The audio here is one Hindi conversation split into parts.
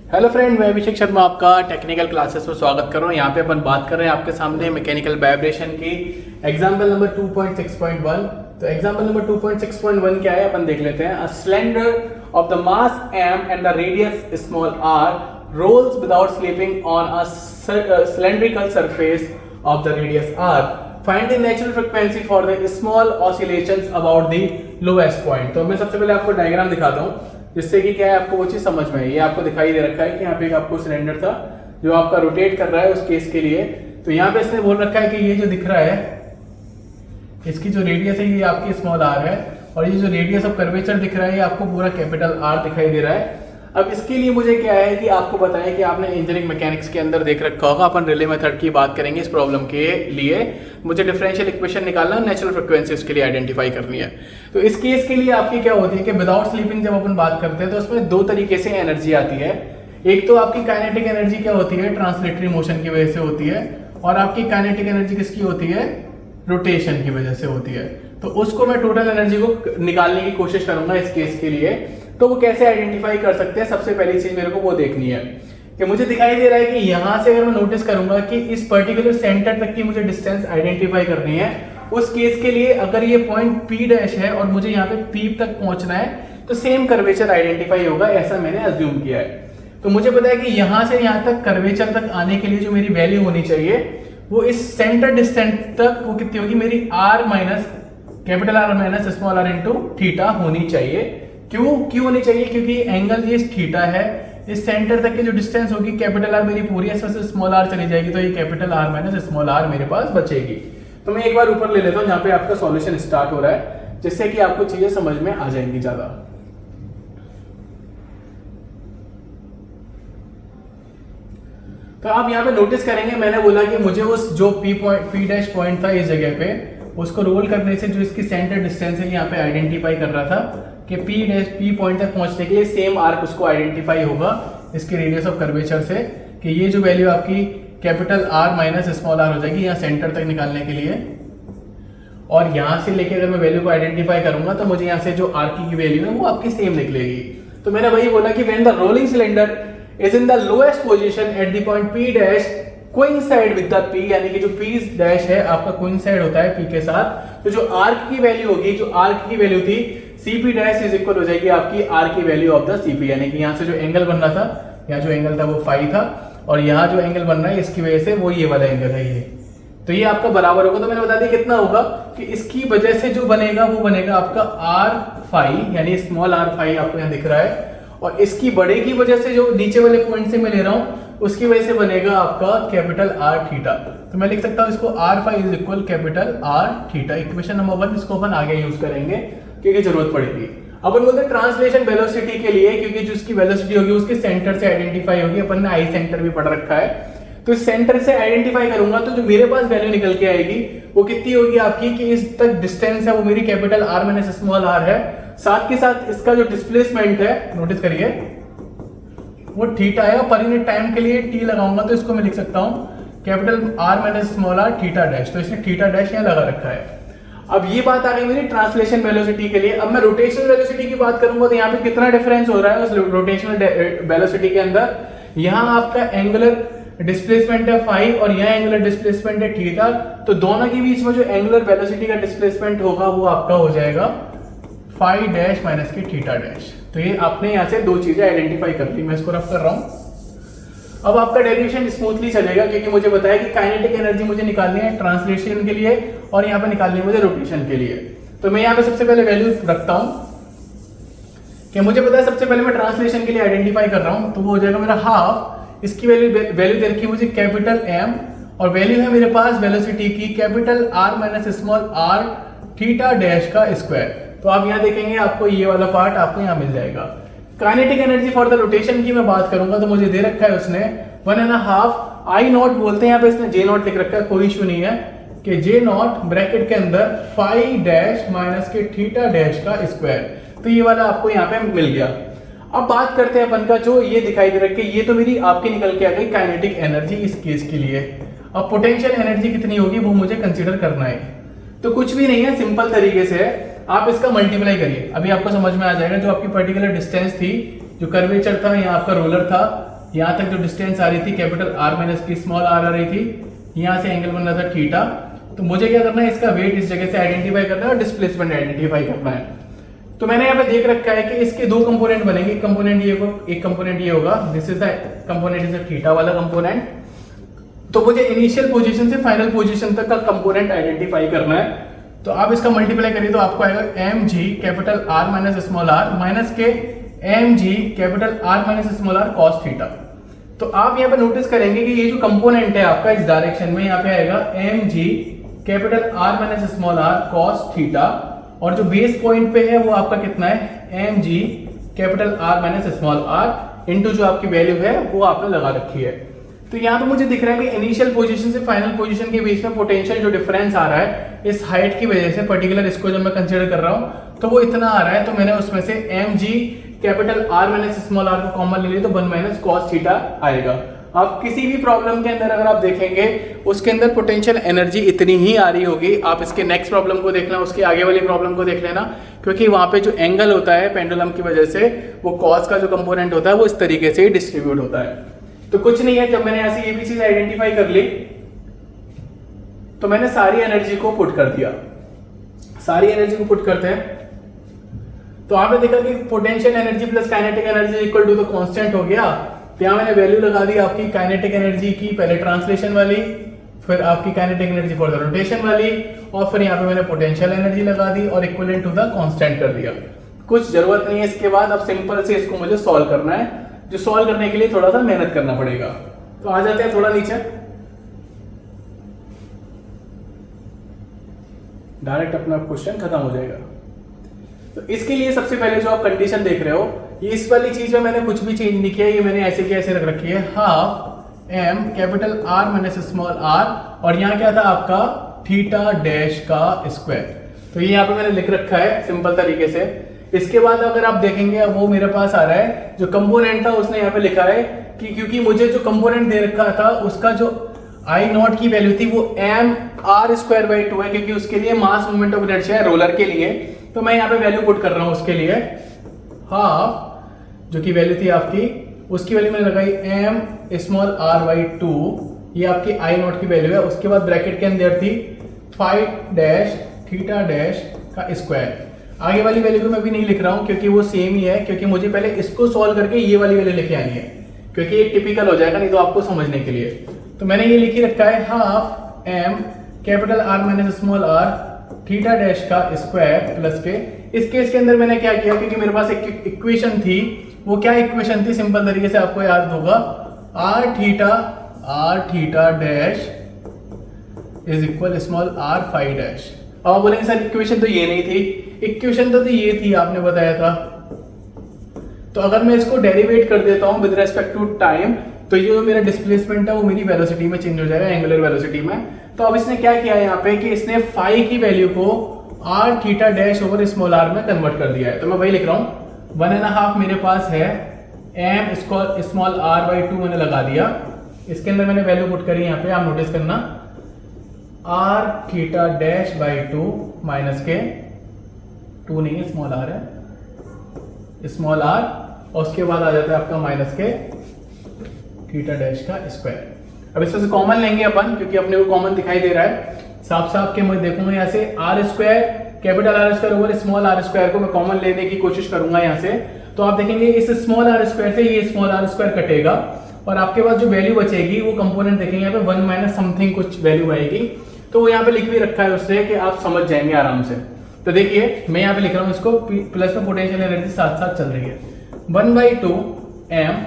हेलो फ्रेंड, मैं अभिषेक शर्मा आपका टेक्निकल क्लासेस में स्वागत कर रहा हूँ। यहाँ पे अपन बात कर रहे हैं आपके सामने मैकेनिकल वाइब्रेशन की एग्जांपल नंबर 2.6.1। तो एग्जांपल नंबर 2.6.1 क्या है अपन देख लेते हैं। A cylinder of the mass m and the radius small r rolls without slipping on a cylindrical surface of the radius r. Find the natural frequency for the small oscillations about the lowest point. तो मैं सबसे पहले आपको डायग्राम दिखाता हूँ जिससे कि क्या है आपको वो चीज समझ में है। ये आपको दिखाई दे रखा है कि यहाँ पे एक आपको सिलेंडर था जो आपका रोटेट कर रहा है उस केस के लिए। तो यहाँ पे इसने बोल रखा है कि ये जो दिख रहा है इसकी जो रेडियस है ये आपकी स्मॉल आर है और ये जो रेडियस ऑफ कर्वेचर दिख रहा है ये आपको पूरा कैपिटल आर दिखाई दे रहा है। अब इसके लिए मुझे क्या है कि आपको बताया कि आपने इंजीनियरिंग मैकेनिक्स के अंदर देख रखा होगा। अपन रिले मेथड की बात करेंगे इस प्रॉब्लम के लिए। मुझे डिफरेंशियल इक्वेशन निकालना, नेचुरल फ्रीक्वेंसी उसके लिए आइडेंटिफाई करनी है। तो इस केस के लिए आपकी क्या होती है कि विदाउट स्लीपिंग जब अपन बात करते हैं तो उसमें दो तरीके से एनर्जी आती है। एक तो आपकी काइनेटिक एनर्जी क्या होती है, ट्रांसलेटरी मोशन की वजह से होती है, और आपकी काइनेटिक एनर्जी किसकी होती है, रोटेशन की वजह से होती है। तो उसको मैं टोटल एनर्जी को निकालने की कोशिश करूंगा इस केस के लिए। तो वो कैसे आइडेंटिफाई कर सकते हैं, सबसे पहली चीज मेरे को वो देखनी है कि मुझे दिखाई दे रहा है कि यहां से अगर मैं नोटिस करूंगा कि इस पर्टिकुलर सेंटर तक की मुझे डिस्टेंस आइडेंटिफाई करनी है। उस केस के लिए अगर ये पॉइंट P डैश है और मुझे यहाँ पे P तक पहुंचना है तो सेम कर्वेचर आइडेंटिफाई होगा, ऐसा मैंने अज्यूम किया है। तो मुझे पता है कि यहां से यहां तक कर्वेचर तक आने के लिए जो मेरी वैल्यू होनी चाहिए वो इस सेंटर डिस्टेंस तक वो कितनी होगी, मेरी capital R minus small r into theta होनी चाहिए। क्यों होनी चाहिए, क्योंकि एंगल ये थीटा है। इस सेंटर तक की जो डिस्टेंस होगी कैपिटल R मेरी पूरी है, इसमें स्मॉल r चली जाएगी तो ये capital R minus small r मेरे पास बचेगी। तो मैं एक बार ऊपर ले लेता हूँ जहाँ पे आपका सॉल्यूशन स्टार्ट हो रहा है जिससे कि आपको चीजें समझ में आ जाएंगी ज्यादा। तो आप यहाँ पे नोटिस करेंगे मैंने बोला कि मुझे उस जो P डैश पॉइंट था इस जगह पे उसको रोल करने से जो इसकी सेंटर डिस्टेंस है यहाँ पे आइडेंटिफाई कर रहा था कि P पॉइंट तक पहुंचने के लिए सेम आर्क उसको आइडेंटिफाई होगा इसके रेडियस ऑफ कर्वेचर से, कि ये जो वैल्यू आपकी capital R minus small r हो जाएगी यहाँ सेंटर तक निकालने के लिए। और यहाँ से लेके अगर मैं वैल्यू को आइडेंटिफाई करूंगा तो मुझे यहाँ से जो R की वैल्यू है वो आपकी सेम निकलेगी। तो मैंने वही बोला कि when the rolling cylinder is in the lowest position at the point P dash coincide with the P, यानी कि जो P डैश है आपका कोइंसाइड होता है P के साथ, तो जो आर्क की वैल्यू होगी, जो आर्क की वैल्यू थी CP डैश इज इक्वल हो जाएगी आपकी R की वैल्यू ऑफ द CP, यानी कि यहाँ से जो एंगल बन रहा था, यहाँ जो एंगल था वो फाई था और यहाँ जो एंगल बन रहा है इसकी वजह से वो ये वाला एंगल है ये। तो ये आपका बराबर होगा। तो मैंने बता दिया कितना होगा कि इसकी वजह से जो बनेगा वो बनेगा आपका R फाई, यानी स्मॉल r फाई आपको यहाँ दिख रहा है, और इसकी बड़े की वजह से जो नीचे वाले पॉइंट से मैं ले रहा हूँ उसकी वजह से बनेगा आपका कैपिटल R थीटा। तो मैं लिख सकता हूँ इसको R phi is equal capital R theta. Equation number 1 इसको अपन आगे यूज करेंगे क्योंकि जरूरत पड़ेगी। अपन बोलते हैं ट्रांसलेशन वेलोसिटी के लिए, क्योंकि जो उसकी वेलोसिटी होगी उसके सेंटर से आइडेंटिफाई होगी। अपन ने आई सेंटर भी पढ़ रखा है, तो इस सेंटर से आइडेंटिफाई करूंगा तो जो मेरे पास वैल्यू निकल के आएगी वो कितनी होगी आपकी, कि इस तक डिस्टेंस है वो मेरी capital R minus small r है, साथ के साथ इसका जो डिस्प्लेसमेंट है नोटिस करिए वो थीटा है, और पर यूनिट टाइम के लिए t लगाऊंगा तो इसको मैं लिख सकता हूँ capital R minus small r theta dash. तो इसने थीटा डैश यहाँ लगा रखा है। अब ये बात आ गई मेरी ट्रांसलेशन वेलोसिटी के लिए। अब मैं रोटेशनल वेलोसिटी की बात करूंगा तो यहाँ पे कितना डिफरेंस हो रहा है उस रोटेशनल वेलोसिटी के अंदर। यहाँ आपका एंगुलर डिस्प्लेसमेंट है फाई और यहाँ एंगुलर डिस्प्लेसमेंट है थीटा, तो दोनों के बीच में जो एंगुलर वेलोसिटी का डिस्प्लेसमेंट होगा वो आपका हो जाएगा फाई डैश माइनस के थीटा डैश। तो ये आपने यहाँ से दो चीजें आइडेंटिफाई कर ली। मैं इसको रफ कर रहा हूँ। अब आपका डेरिवेशन स्मूथली चलेगा क्योंकि मुझे बताया कि काइनेटिक एनर्जी मुझे निकालनी है ट्रांसलेशन के लिए और यहाँ पे निकालनी है मुझे रोटेशन के लिए। तो मैं यहाँ पे सबसे पहले वैल्यू रखता हूँ कि मुझे पता है सबसे पहले मैं ट्रांसलेशन के लिए आइडेंटिफाई कर रहा हूँ, तो वो हो जाएगा मेरा हाफ, इसकी वैल्यू दे रखी है मुझे कैपिटल M, और वैल्यू है मेरे पास वेलोसिटी की capital R minus small r theta dash का स्क्वायर। तो आप यहाँ देखेंगे आपको ये वाला पार्ट आपको यहाँ मिल जाएगा। Kinetic energy for the rotation की मैं बात करूंगा तो मुझे दे रखा है उसने 1.5 आई नॉट बोलते हैं, यहाँ पे इसने J नॉट लिख रखा है, कोई इशू नहीं है, कि J नॉट ब्रैकेट के अंदर फाई डैश माइनस के थीटा डैश का स्क्वायर। तो ये वाला आपको यहाँ पे मिल गया। अब बात करते हैं अपन का जो ये दिखाई दे रखी है, ये तो मेरी आपकी निकल के आ गई काइनेटिक एनर्जी इस केस के लिए। अब पोटेंशियल एनर्जी कितनी होगी वो मुझे कंसीडर करना है। तो कुछ भी नहीं है, सिंपल तरीके से है, आप इसका मल्टीप्लाई करिए, अभी आपको समझ में आ जाएगा। जो आपकी पर्टिकुलर डिस्टेंस थी, जो कर्वेचर था, यहाँ आपका रोलर था, यहाँ तक जो डिस्टेंस आ रही थी कैपिटल आर माइनस की स्मॉल आर आ रही थी, यहाँ से एंगल बन रहा था थीटा। तो मुझे क्या करना है, इसका वेट इस जगह से आइडेंटिफाई करना है और डिस्प्लेसमेंट आइडेंटिफाई करना है। तो मैंने यहाँ पे देख रखा है कि इसके दो कंपोनेंट बनेंगे, एक कंपोनेंट ये होगा, this is the component is the theta वाला कंपोनेंट। तो मुझे इनिशियल पोजीशन से फाइनल पोजीशन तक का कंपोनेंट आइडेंटिफाई करना है। तो आप इसका मल्टीप्लाई करिए तो आपको आएगा M G capital R minus small R minus के M G capital R minus small R cos theta. तो आप यहाँ पे नोटिस करेंगे कि ये जो कंपोनेंट है आपका इस डायरेक्शन में यहाँ पे आएगा M G capital R minus small R cos theta, और जो बेस पॉइंट पे है वो आपका कितना है, M G capital R minus small R into जो आपकी वैल्यू है वो आपने लगा रखी है। तो यहाँ पे मुझे दिख रहा है कि इनिशियल पोजीशन से फाइनल पोजीशन के बीच में पोटेंशियल जो डिफरेंस आ रहा है इस हाइट की वजह से, पर्टिकुलर इसको जब मैं कंसीडर कर रहा हूँ तो वो इतना आ रहा है। तो मैंने उसमें से M G capital R minus small R को कॉमन ले लिया तो 1 माइनस कॉस थीटा आएगा। आप किसी भी प्रॉब्लम के अंदर अगर आप देखेंगे उसके अंदर पोटेंशियल एनर्जी इतनी ही आ रही होगी। आप इसके नेक्स्ट प्रॉब्लम को देखना, उसके आगे वाली प्रॉब्लम को देख लेना, क्योंकि वहां पे जो एंगल होता है पेंडुलम की वजह से वो कॉस का जो कंपोनेंट होता है वो इस तरीके से डिस्ट्रीब्यूट होता है। तो कुछ नहीं है, जब मैंने ऐसे ये भी चीज आइडेंटिफाई कर ली तो मैंने सारी एनर्जी को पुट कर दिया। सारी एनर्जी को पुट करते हैं तो आपने देखा कि potential energy plus kinetic energy equal to the constant हो गया। तो यहाँ मैंने वैल्यू लगा दी आपकी काइनेटिक एनर्जी की, पहले ट्रांसलेशन वाली, फिर आपकी kinetic energy for the rotation वाली, और फिर यहाँ पे मैंने पोटेंशियल एनर्जी लगा दी और इक्विवेलेंट टू द कांस्टेंट कर दिया। कुछ जरूरत नहीं है इसके बाद, अब सिंपल से इसको मुझे सॉल्व करना है, जो सॉल्व करने के लिए थोड़ा सा मेहनत करना पड़ेगा। तो आ जाते हैं थोड़ा नीचे, डायरेक्ट अपना क्वेश्चन खत्म हो जाएगा। तो इसके लिए सबसे पहले जो आप कंडीशन देख रहे हो, ये इस वाली चीज में मैंने कुछ भी चेंज नहीं किया, ये मैंने ऐसे की ऐसे रख रखी है, half M capital R minus small R, और यहाँ क्या था आपका थीटा डैश का स्क्वायर। तो ये यहाँ पे मैंने लिख रखा है सिंपल तरीके से। इसके बाद अगर आप देखेंगे वो मेरे पास आ रहा है जो कंपोनेंट था, उसने यहाँ पे लिखा है कि क्योंकि मुझे जो कंपोनेंट दे रखा था उसका जो आई नॉट की वैल्यू थी वो एम आर स्क्वायर बाई 2 है, क्योंकि उसके लिए मास मोमेंट ऑफ इनर्शिया है रोलर के लिए। तो मैं यहाँ पे वैल्यू पुट कर रहा हूँ उसके लिए, हाफ जो की वैल्यू थी आपकी, उसकी वैल्यू मैंने लगाई एम स्मॉल आर बाई 2, ये आपकी आई नॉट की वैल्यू है। उसके बाद ब्रैकेट के अंदर थी 5 डैश थीटा डैश का स्क्वायर। आगे वाली वैल्यू को मैं भी नहीं लिख रहा हूँ क्योंकि वो सेम ही है, क्योंकि मुझे पहले इसको सॉल्व करके ये वाली वैल्यू लेके आनी है, क्योंकि ये टिपिकल हो जाएगा नहीं तो आपको समझने के लिए। तो मैंने ये लिखी रखा है half M capital R minus small R theta dash का स्क्वायर प्लस के। इस केस के अंदर मैंने क्या किया, क्योंकि मेरे पास एक इक्वेशन थी, वो क्या इक्वेशन थी, सिंपल तरीके से आपको याद होगा, R theta dash is equal small R phi dash. अब बोलेंगे सर इक्वेशन तो ये नहीं थी, इक्वेशन तो ये थी, आपने बताया था। तो अगर मैं इसको डेरिवेट कर देता हूं विद रेस्पेक्ट टू टाइम, तो ये जो मेरा डिस्प्लेसमेंट है वो मेरी वेलोसिटी में चेंज हो जाएगा, एंगुलर वेलोसिटी में। तो अब इसने क्या किया यहाँ पे कि इसने फाई की वैल्यू को R theta dash over small R में कन्वर्ट कर दिया है। तो मैं वही लिख रहा हूँ, 1.5 मेरे पास है एम स्मॉल आर बाई 2 मैंने लगा दिया। इसके अंदर मैंने वैल्यू पुट करी, यहाँ पे आप नोटिस करना, R theta dash by 2 minus के 2 नहीं है स्मॉल आर है, स्मॉल आर, और उसके बाद आ जाता है आपका माइनस के थीटा डैश का स्क्वायर। अब इसमें से कॉमन लेंगे अपन, क्योंकि अपने को कॉमन दिखाई दे रहा है साफ साफ के। मैं देखूंगा यहाँ से R square capital R square over small R square को मैं कॉमन लेने की कोशिश करूंगा यहाँ से। तो आप देखेंगे इस स्मॉल आर स्क्वायर से ये स्मॉल आर स्क्वायर कटेगा, और आपके पास जो वैल्यू बचेगी वो कंपोनेंट देखेंगे यहाँ पे 1 माइनस समथिंग कुछ वैल्यू आएगी। तो वो यहाँ पे लिख भी रखा है उसने कि आप समझ जाएंगे आराम से। तो देखिए मैं यहाँ पे लिख रहा हूँ इसको, प्लस में पोटेंशियल एनर्जी साथ साथ चल रही है, 1/2 M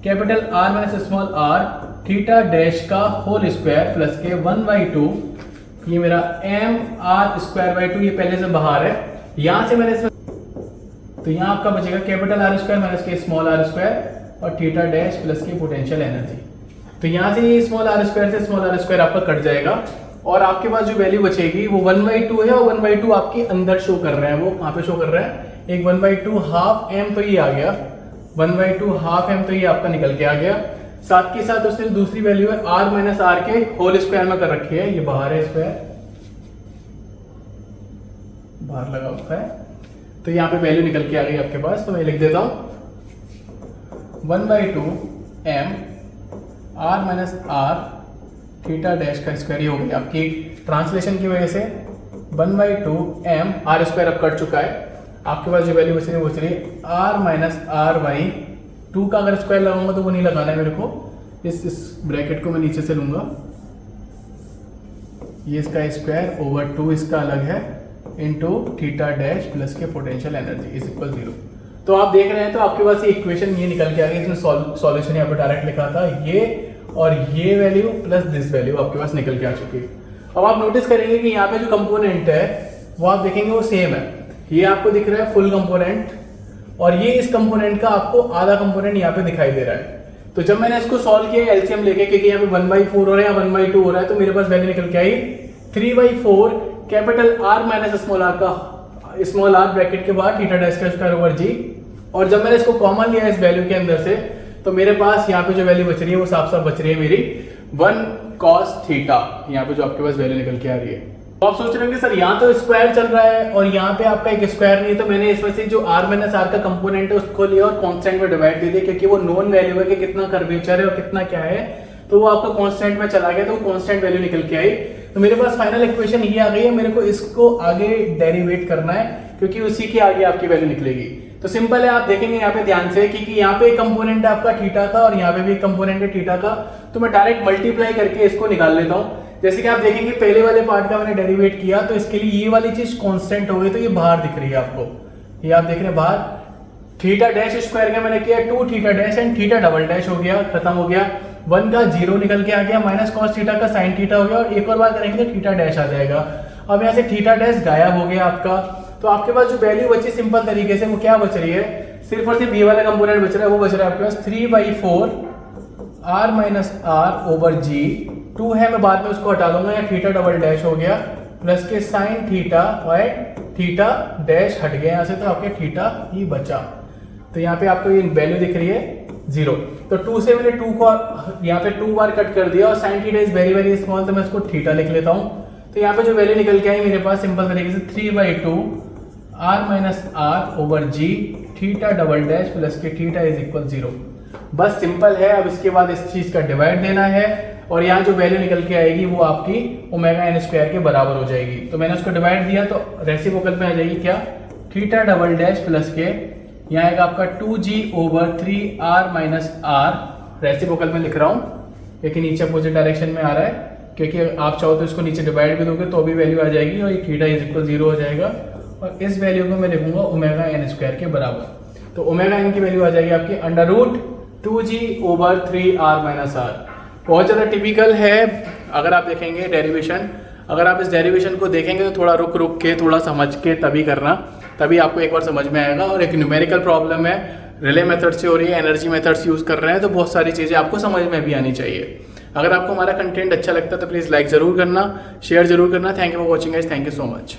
capital R minus small R theta dash का होल स्क्वायर प्लस के 1/2 ये मेरा एम आर स्क्वायर बाई 2, ये पहले से बाहर है, यहां से मैंने इसमें, तो यहाँ आपका बचेगा कैपिटल आर स्क्वायर माइनस के स्मॉल आर स्क्वायर और थीटा डैश प्लस की पोटेंशियल एनर्जी। तो यहाँ से ये स्मॉल आर स्क्वायर से स्मॉल आर स्क्वायर आपका कट जाएगा, और आपके पास जो वैल्यू बचेगी वो 1/2 है, और 1/2 आपके अंदर शो कर रहे हैं। वो कहाँ पे शो कर रहा है, एक 1/2 हाफ एम, तो ये आ गया 1/2 हाफ एम, तो ये आपका निकल के आ गया। साथ के साथ उसने दूसरी वैल्यू है आर माइनस आर के होल स्क्वायर में कर रखी है, ये बाहर है, स्क्वायर बाहर लगा हुआ है, तो यहाँ पे वैल्यू निकल के आ गई आपके पास। तो मैं लिख देता हूं 1/2 M R minus R theta dash का स्क्वायर, ये हो गया आपकी ट्रांसलेशन की वजह से 1/2 एम आर स्क्वायर अब कट चुका है, आपके पास जो वैल्यू बच रही है आर माइनस आर बाई 2 का अगर स्क्वायर लगाऊंगा तो वो नहीं लगाना है मेरे को, इस ब्रैकेट को मैं नीचे से लूंगा, ये इसका स्क्वायर ओवर 2 इसका अलग है इनटू थीटा डैश प्लस के पोटेंशियल एनर्जी इज इक्वल 0। तो आप देख रहे हैं तो आपके पास ये इक्वेशन ये निकल के आ गई, इसमें सॉल्यूशन यहाँ पर डायरेक्ट लिखा था, ये और ये वैल्यू प्लस दिस वैल्यू आपके पास निकल के आ चुकी है। अब आप नोटिस करेंगे कि यहाँ पे जो कंपोनेंट है वो आप देखेंगे वो सेम है, ये आपको दिख रहा है फुल कंपोनेंट और ये इस कंपोनेंट का आपको आधा कंपोनेंट यहाँ पे दिखाई दे रहा है। तो जब मैंने इसको सॉल्व किया एलसीएम लेके, क्योंकि यहाँ पे 1/4 हो रहा है या 1/2 हो रहा है, तो मेरे पास वैल्यू निकल के आई 3/4 capital R minus small R का, स्मॉल आर ब्रैकेट के बाद थीटा डैश का स्क्वायर ओवर जी। और जब मैंने इसको कॉमन लिया इस वैल्यू के अंदर से, तो मेरे पास यहाँ पे जो वैल्यू बच रही है वो साफ साफ बच रही है मेरी 1 cos थीटा, यहाँ पे जो आपके पास वैल्यू निकल के आ रही है। तो आप सोच रहे होंगे सर यहाँ तो स्क्वायर चल रहा है और यहाँ पे आपका एक स्क्वायर नहीं है, तो मैंने इसमें से जो r माइनस आर का कंपोनेंट है उसको लिया और कांस्टेंट में डिवाइड दे दिया, क्योंकि वो नोन वैल्यू है कि कितना कर्वेचर है और कितना क्या है, तो वो आपका कांस्टेंट में चला गया, तो वो कांस्टेंट वैल्यू निकल के आई। तो मेरे पास फाइनल इक्वेशन ये आ गई है, मेरे को इसको आगे डेरिवेट करना है क्योंकि उसी के आगे आपकी वैल्यू निकलेगी। तो सिंपल है, आप देखेंगे यहाँ पे ध्यान से कि यहाँ पे एक कंपोनेंट है आपका थीटा का और यहाँ पे भी एक कंपोनेंट है थीटा का, तो मैं डायरेक्ट मल्टीप्लाई करके इसको निकाल लेता हूँ। जैसे कि आप देखेंगे पहले वाले पार्ट का मैंने डेरिवेट किया, तो इसके लिए ये वाली चीज कांस्टेंट हो गई, तो ये बाहर दिख रही है आपको, ये आप देख रहे हैं बाहर। थीटा डैश स्क्वायर का मैंने किया 2 theta dash and theta double dash हो गया, खत्म हो गया। 1 का 0 निकल के आ गया, माइनस कॉस थीटा का साइन थीटा हो गया, और एक और बार करेंगे तो थीटा डैश आ जाएगा। अब यहाँ से थीटा डैश गायब हो गया आपका, तो आपके पास जो वैल्यू बची सिंपल तरीके से वो क्या बच रही है, सिर्फ और सिर्फ ये वाला कंपोनेंट बच रहा है, वो बच रहा है आपके पास 3/4 आर माइनस आर ओवर जी। 2 है, मैं बाद में उसको हटा दूंगा, या थीटा डबल डैश हो गया प्लस के साइन थीटा और थीटा डैश हट गया यहाँ से, तो आपके थीटा ही बचा। तो यहाँ पे आपको ये वैल्यू दिख रही है 0। तो 2 से मैंने 2 को यहाँ पे 2 बार कट कर दिया और sine theta is very very small, तो मैं इसको थीटा लिख लेता हूँ। तो यहाँ पे जो वैल्यू निकल के आई मेरे पास सिंपल तरीके से 3/2 R minus R over G theta double dash plus K theta is equal 0। बस सिंपल है। अब इसके बाद इस चीज का डिवाइड देना है और यहाँ जो वैल्यू निकल के आएगी वो आपकी ओमेगा एन स्क्वायर के बराबर हो जाएगी। तो मैंने उसको डिवाइड दिया तो रेसिप्रोकल में आ जाएगी क्या, थीटा डबल डैश प्लस के यहाँ आएगा आपका 2g over 3r minus are, reciprocal में लिख रहा हूँ लेकिन नीचे अपोजिट डायरेक्शन में आ रहा है, क्योंकि आप चाहो तो इसको नीचे डिवाइड भी दोगे तो भी वैल्यू आ जाएगी और ये थीटा इज इक्वल 0 हो जाएगा। और इस वैल्यू को मैं लिखूंगा ओमेगा एन स्क्वायर के बराबर। तो ओमेगा एन की वैल्यू आ जाएगी आपकी under root 2g over 3r minus R. बहुत ज़्यादा टिपिकल है। अगर आप देखेंगे डेरिवेशन, अगर आप इस डेरिवेशन को देखेंगे तो थोड़ा रुक रुक के थोड़ा समझ के तभी करना, तभी आपको एक बार समझ में आएगा। और एक न्यूमेरिकल प्रॉब्लम है, रिले मेथड से हो रही है, एनर्जी मेथड्स यूज़ कर रहे हैं, तो बहुत सारी चीज़ें आपको समझ में भी आनी चाहिए। अगर आपको हमारा कंटेंट अच्छा लगता है तो प्लीज़ लाइक ज़रूर करना, शेयर ज़रूर करना। Thank you for watching guys, thank you so much.